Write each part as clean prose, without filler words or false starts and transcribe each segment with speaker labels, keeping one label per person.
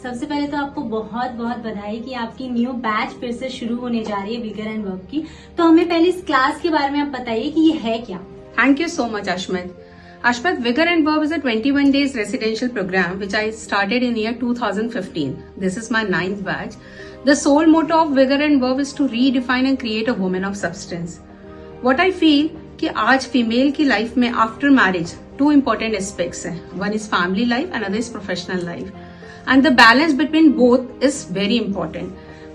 Speaker 1: सबसे पहले तो आपको बहुत बहुत बधाई कि आपकी न्यू बैच फिर से शुरू होने जा रही है विगर एंड वर्ब की। तो हमें पहले इस क्लास के बारे में आप बताइए कि ये है क्या।
Speaker 2: Thank you so much, Ashmit. Ashmit, Vigor and Verb is a 21 days residential program which I started in year 2015. This is my 9th batch. The sole motto of Vigor and Verb is to redefine and create a woman of substance. What I feel कि आज female की life में after marriage two important aspects हैं. One is family life, another is professional life, and the balance between both is very important.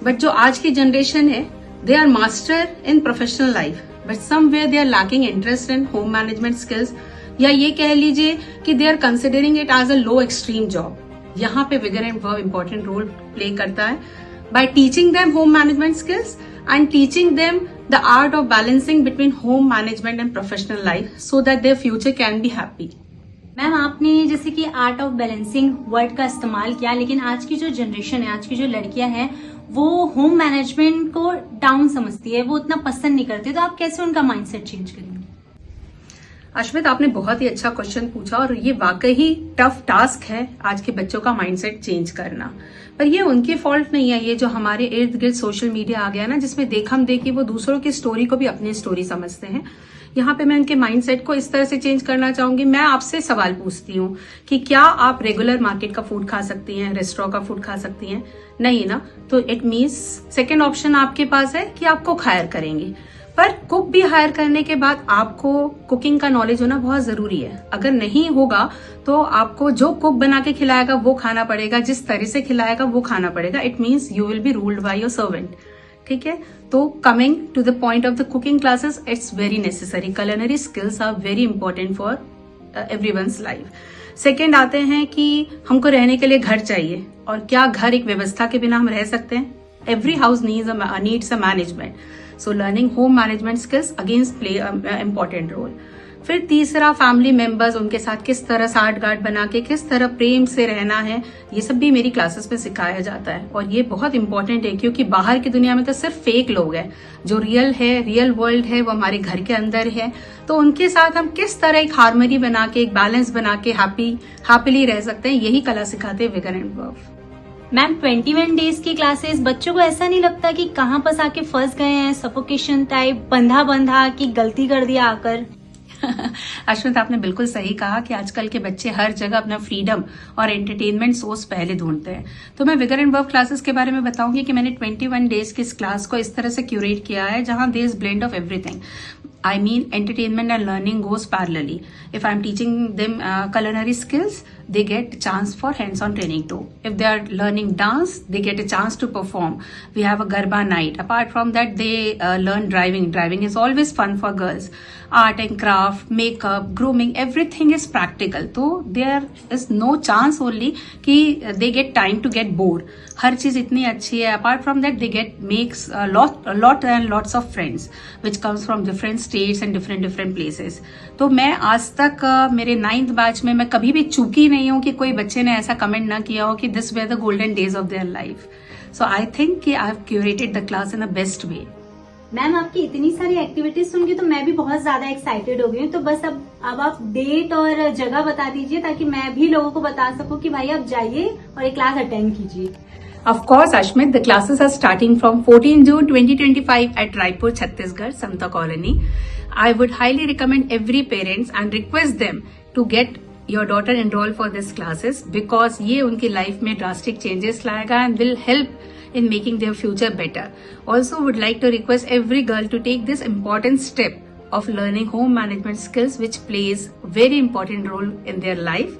Speaker 2: But जो आज की generation है, they are master in professional life, but somewhere they are lacking interest in home management skills, या ये कह लीजिए कि they are considering it as a low extreme job. यहाँ पे vigour and verve important role play करता है bye teaching them home management skills and teaching them the art of balancing between home management and professional life so that their future can be happy.
Speaker 1: Ma'am, आपने जैसे कि art of balancing word का इस्तेमाल किया, लेकिन आज की जो जनरेशन है, आज की जो लड़कियां हैं, वो होम मैनेजमेंट को डाउन समझती है, वो उतना पसंद नहीं करती. तो आप कैसे उनका माइंडसेट चेंज करेंगे?
Speaker 2: अश्वित, आपने बहुत ही अच्छा क्वेश्चन पूछा और ये वाकई ही टफ टास्क है आज के बच्चों का माइंडसेट चेंज करना. पर ये उनकी फॉल्ट नहीं है. ये जो हमारे इर्द गिर्द सोशल मीडिया आ गया ना, जिसमें देखम देखी वो दूसरों की स्टोरी को भी अपनी स्टोरी समझते हैं. यहाँ पे मैं उनके माइंडसेट को इस तरह से चेंज करना चाहूंगी. मैं आपसे सवाल पूछती हूँ कि क्या आप रेगुलर मार्केट का फूड खा सकती हैं, रेस्टोरेंट का फूड खा सकती हैं? नहीं ना. तो इट मीन्स सेकेंड ऑप्शन आपके पास है कि आप कुक हायर करेंगे. पर कुक भी हायर करने के बाद आपको कुकिंग का नॉलेज होना बहुत जरूरी है. अगर नहीं होगा तो आपको जो कुक बना के खिलाएगा वो खाना पड़ेगा, जिस तरह से खिलाएगा वो खाना पड़ेगा. It means you will be ruled by your servant. ठीक है. तो coming to the point of the cooking classes, it's very necessary. culinary skills are very important for everyone's life. Second आते हैं कि हमको रहने के लिए घर चाहिए, और क्या घर एक व्यवस्था के बिना हम रह सकते हैं? Every house needs a management. So learning home management skills again play an important role. फिर तीसरा, फैमिली मेंबर्स, उनके साथ किस तरह साठ-गांठ बना के किस तरह प्रेम से रहना है, ये सब भी मेरी क्लासेस में सिखाया जाता है. और ये बहुत इंपॉर्टेंट है क्योंकि बाहर की दुनिया में तो सिर्फ फेक लोग हैं. जो रियल है, रियल वर्ल्ड है, वो हमारे घर के अंदर है. तो उनके साथ हम किस तरह एक हार्मनी बना के, एक बैलेंस बना के हैप्पीली रह सकते हैं, यही कला सिखाते हैं vigour and verb.
Speaker 1: Ma'am, 21 days की क्लासेस, बच्चों को ऐसा नहीं लगता कि कहाँ फंसा के फंस गए हैं, सफोकेशन टाइप, बंधा की गलती कर दिया आकर?
Speaker 2: अश्वित, आपने बिल्कुल सही कहा कि आजकल के बच्चे हर जगह अपना फ्रीडम और एंटरटेनमेंट सोर्स पहले ढूंढते हैं. तो मैं विगर एंड वर्ब क्लासेस के बारे में बताऊंगी कि मैंने 21 डेज की इस क्लास को इस तरह से क्यूरेट किया है जहां there is blend of everything. I mean, entertainment and learning goes parallelly. If I'm teaching them culinary skills, they get a chance for hands-on training too. If they are learning dance, they get a chance to perform. We have a Garba night. Apart from that, they learn driving. Driving is always fun for girls. Art and craft, makeup, grooming, everything is practical. So there is no chance only कि they get time to get bored. हर चीज इतनी अच्छी है. Apart from that, they makes a lot and lots of friends, which comes from different states and different places. तो मैं आज तक मेरे 9th बैच में मैं कभी भी चूकी नहीं हूँ कि कोई बच्चे ने ऐसा कमेंट ना किया हो कि this way the golden days of their life. So I think कि I have curated the class in the best way.
Speaker 1: Ma'am, आपकी इतनी सारी एक्टिविटीज सुन के तो मैं भी बहुत ज्यादा एक्साइटेड हो गई हूँ. तो बस अब आप डेट और जगह बता दीजिए ताकि मैं भी लोगों को बता सकूं कि भाई आप जाइए और एक क्लास अटेंड कीजिए.
Speaker 2: Of course, Ashmit, the classes are starting from 14 June 2025 at Raipur, Chhattisgarh, Samta Colony. I would highly recommend every parents and request them to get your daughter enrolled for these classes because ये उनकी life में drastic changes लाएगा and will help in making their future better. Also, would like to request every girl to take this important step of learning home management skills which plays very important role in their life.